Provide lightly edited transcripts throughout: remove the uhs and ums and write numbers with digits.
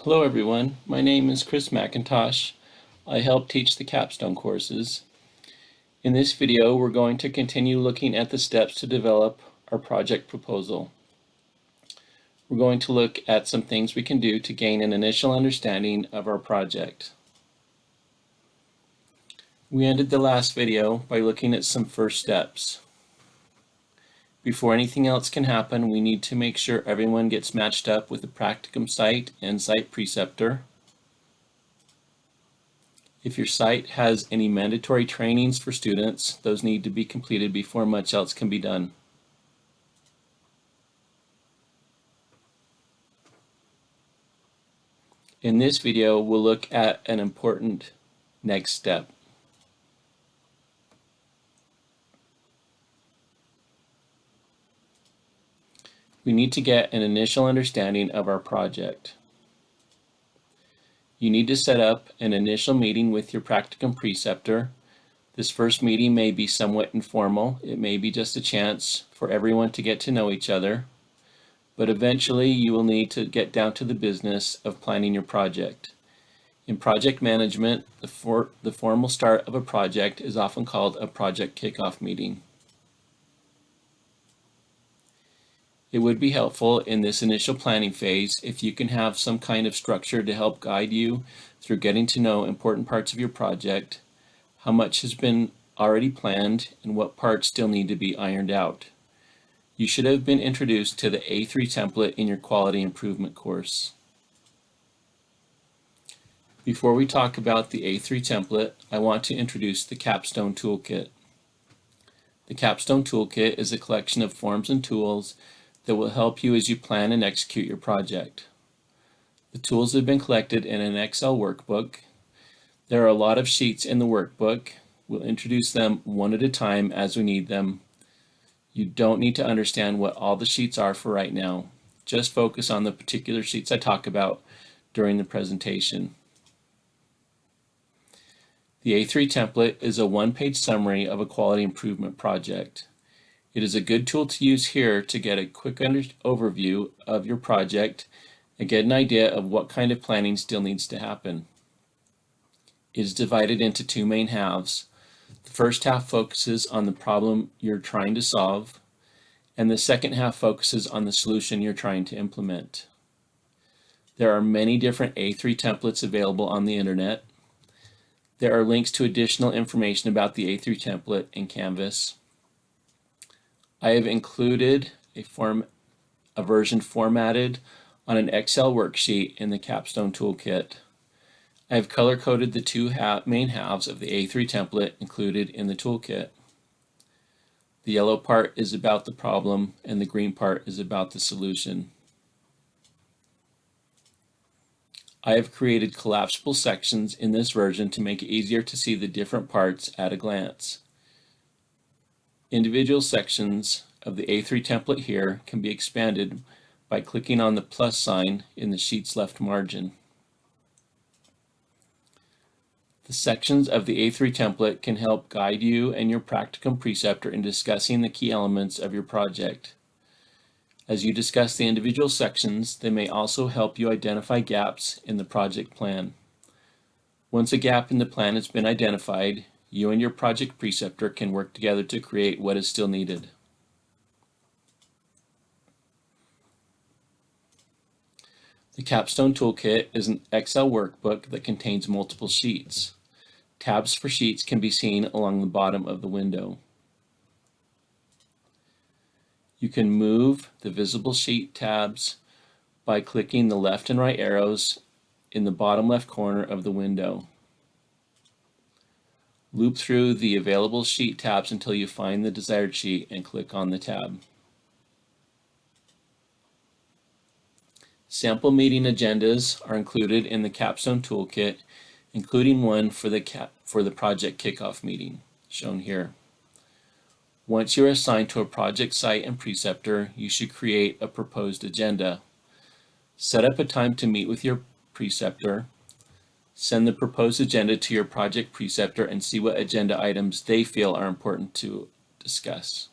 Hello everyone, my name is Chris McIntosh. I help teach the capstone courses. In this video, we're going to continue looking at the steps to develop our project proposal. We're going to look at some things we can do to gain an initial understanding of our project. We ended the last video by looking at some first steps. Before anything else can happen, we need to make sure everyone gets matched up with the practicum site and site preceptor. If your site has any mandatory trainings for students, those need to be completed before much else can be done. In this video, we'll look at an important next step. We need to get an initial understanding of our project. You need to set up an initial meeting with your practicum preceptor. This first meeting may be somewhat informal. It may be just a chance for everyone to get to know each other, but eventually you will need to get down to the business of planning your project. In project management, the formal start of a project is often called a project kickoff meeting. It would be helpful in this initial planning phase if you can have some kind of structure to help guide you through getting to know important parts of your project, how much has been already planned, and what parts still need to be ironed out. You should have been introduced to the A3 template in your quality improvement course. Before we talk about the A3 template, I want to introduce the Capstone Toolkit. The Capstone Toolkit is a collection of forms and tools that will help you as you plan and execute your project. The tools have been collected in an Excel workbook. There are a lot of sheets in the workbook. We'll introduce them one at a time as we need them. You don't need to understand what all the sheets are for right now. Just focus on the particular sheets I talk about during the presentation. The A3 template is a one-page summary of a quality improvement project. It is a good tool to use here to get a quick overview of your project and get an idea of what kind of planning still needs to happen. It is divided into two main halves. The first half focuses on the problem you're trying to solve, and the second half focuses on the solution you're trying to implement. There are many different A3 templates available on the internet. There are links to additional information about the A3 template in Canvas. I have included a version formatted on an Excel worksheet in the Capstone Toolkit. I have color-coded the two main halves of the A3 template included in the toolkit. The yellow part is about the problem and the green part is about the solution. I have created collapsible sections in this version to make it easier to see the different parts at a glance. Individual sections of the A3 template here can be expanded by clicking on the plus sign in the sheet's left margin. The sections of the A3 template can help guide you and your practicum preceptor in discussing the key elements of your project. As you discuss the individual sections, they may also help you identify gaps in the project plan. Once a gap in the plan has been identified, you and your project preceptor can work together to create what is still needed. The Capstone Toolkit is an Excel workbook that contains multiple sheets. Tabs for sheets can be seen along the bottom of the window. You can move the visible sheet tabs by clicking the left and right arrows in the bottom left corner of the window. Loop through the available sheet tabs until you find the desired sheet and click on the tab. Sample meeting agendas are included in the Capstone Toolkit, including one for the project kickoff meeting, shown here. Once you're assigned to a project site and preceptor, you should create a proposed agenda. Set up a time to meet with your preceptor. Send the proposed agenda to your project preceptor and see what agenda items they feel are important to discuss.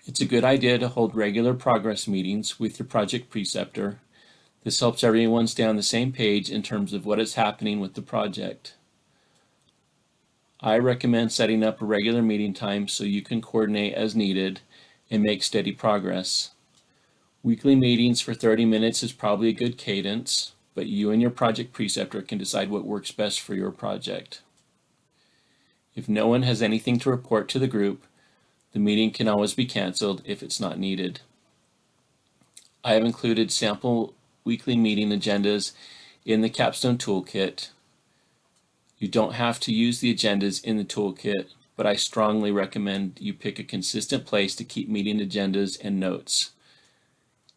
It's a good idea to hold regular progress meetings with your project preceptor. This helps everyone stay on the same page in terms of what is happening with the project. I recommend setting up a regular meeting time so you can coordinate as needed and make steady progress. Weekly meetings for 30 minutes is probably a good cadence, but you and your project preceptor can decide what works best for your project. If no one has anything to report to the group, the meeting can always be canceled if it's not needed. I have included sample weekly meeting agendas in the Capstone Toolkit. You don't have to use the agendas in the toolkit, but I strongly recommend you pick a consistent place to keep meeting agendas and notes.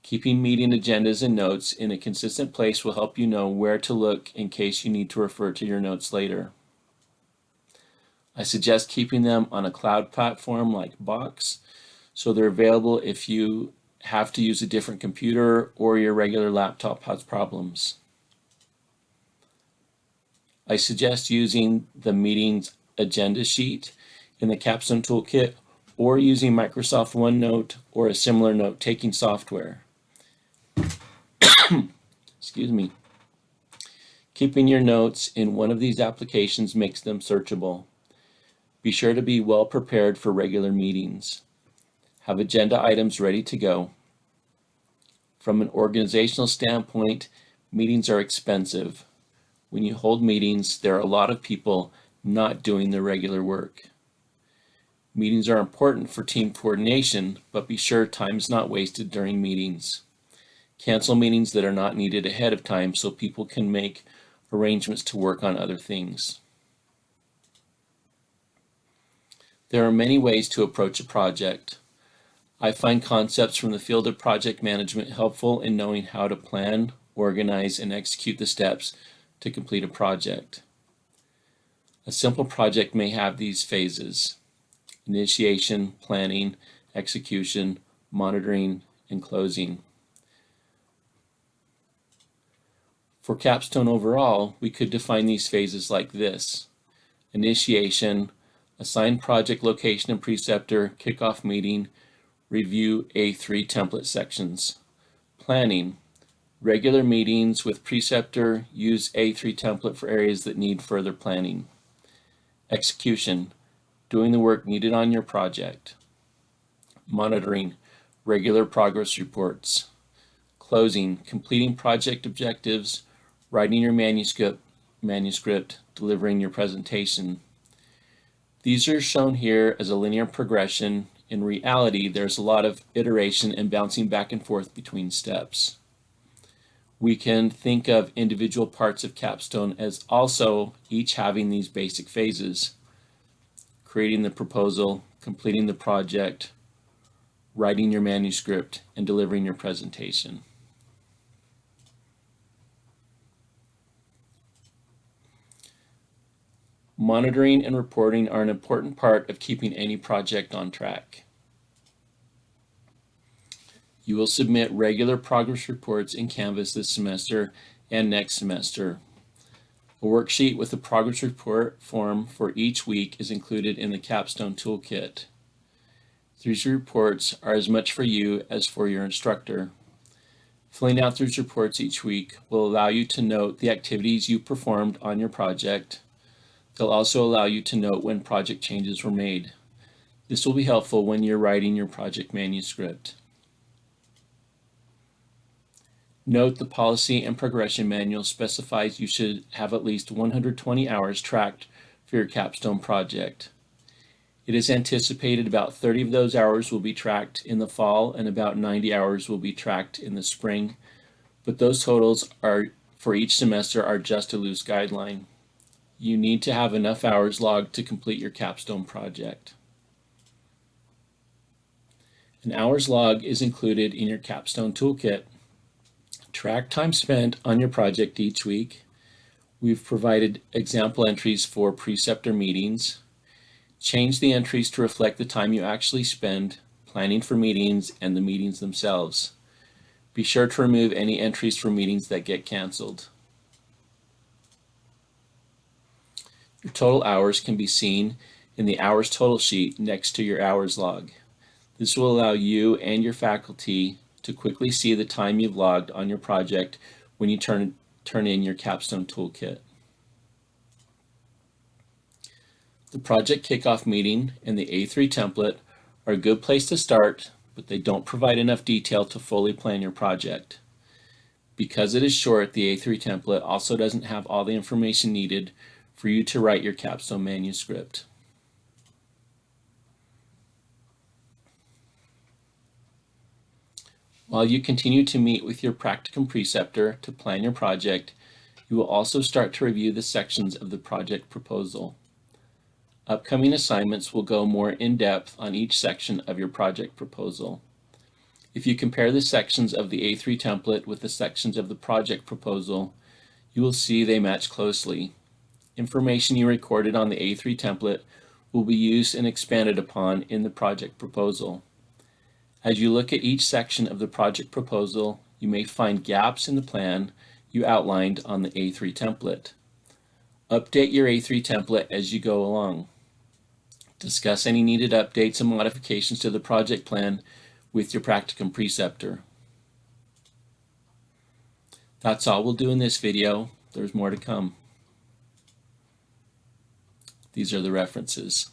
Keeping meeting agendas and notes in a consistent place will help you know where to look in case you need to refer to your notes later. I suggest keeping them on a cloud platform like Box, so they're available if you have to use a different computer or your regular laptop has problems. I suggest using the meetings agenda sheet in the Capstone Toolkit or using Microsoft OneNote or a similar note-taking software. Excuse me. Keeping your notes in one of these applications makes them searchable. Be sure to be well prepared for regular meetings. Have agenda items ready to go. From an organizational standpoint, meetings are expensive. When you hold meetings, there are a lot of people not doing their regular work. Meetings are important for team coordination, but be sure time is not wasted during meetings. Cancel meetings that are not needed ahead of time so people can make arrangements to work on other things. There are many ways to approach a project. I find concepts from the field of project management helpful in knowing how to plan, organize, and execute the steps to complete a project. A simple project may have these phases: initiation, planning, execution, monitoring, and closing. For Capstone overall, we could define these phases like this: initiation, assign project location and preceptor, kickoff meeting, review A3 template sections. Planning, regular meetings with preceptor, use A3 template for areas that need further planning. Execution, doing the work needed on your project. Monitoring, regular progress reports. Closing, completing project objectives, writing your manuscript, delivering your presentation. These are shown here as a linear progression. In reality, there's a lot of iteration and bouncing back and forth between steps. We can think of individual parts of Capstone as also each having these basic phases: creating the proposal, completing the project, writing your manuscript, and delivering your presentation. Monitoring and reporting are an important part of keeping any project on track. You will submit regular progress reports in Canvas this semester and next semester. A worksheet with a progress report form for each week is included in the Capstone Toolkit. These reports are as much for you as for your instructor. Filling out these reports each week will allow you to note the activities you performed on your project. They'll also allow you to note when project changes were made. This will be helpful when you're writing your project manuscript. Note the policy and progression manual specifies you should have at least 120 hours tracked for your Capstone project. It is anticipated about 30 of those hours will be tracked in the fall and about 90 hours will be tracked in the spring, but those totals for each semester are just a loose guideline. You need to have enough hours logged to complete your Capstone project. An hours log is included in your Capstone Toolkit. Track time spent on your project each week. We've provided example entries for preceptor meetings. Change the entries to reflect the time you actually spend planning for meetings and the meetings themselves. Be sure to remove any entries for meetings that get canceled. Your total hours can be seen in the hours total sheet next to your hours log. This will allow you and your faculty to quickly see the time you've logged on your project when you turn in your capstone toolkit. The project kickoff meeting and the A3 template are a good place to start, but they don't provide enough detail to fully plan your project. Because it is short, the A3 template also doesn't have all the information needed for you to write your capstone manuscript. While you continue to meet with your practicum preceptor to plan your project, you will also start to review the sections of the project proposal. Upcoming assignments will go more in depth on each section of your project proposal. If you compare the sections of the A3 template with the sections of the project proposal, you will see they match closely. Information you recorded on the A3 template will be used and expanded upon in the project proposal. As you look at each section of the project proposal, you may find gaps in the plan you outlined on the A3 template. Update your A3 template as you go along. Discuss any needed updates and modifications to the project plan with your practicum preceptor. That's all we'll do in this video. There's more to come. These are the references.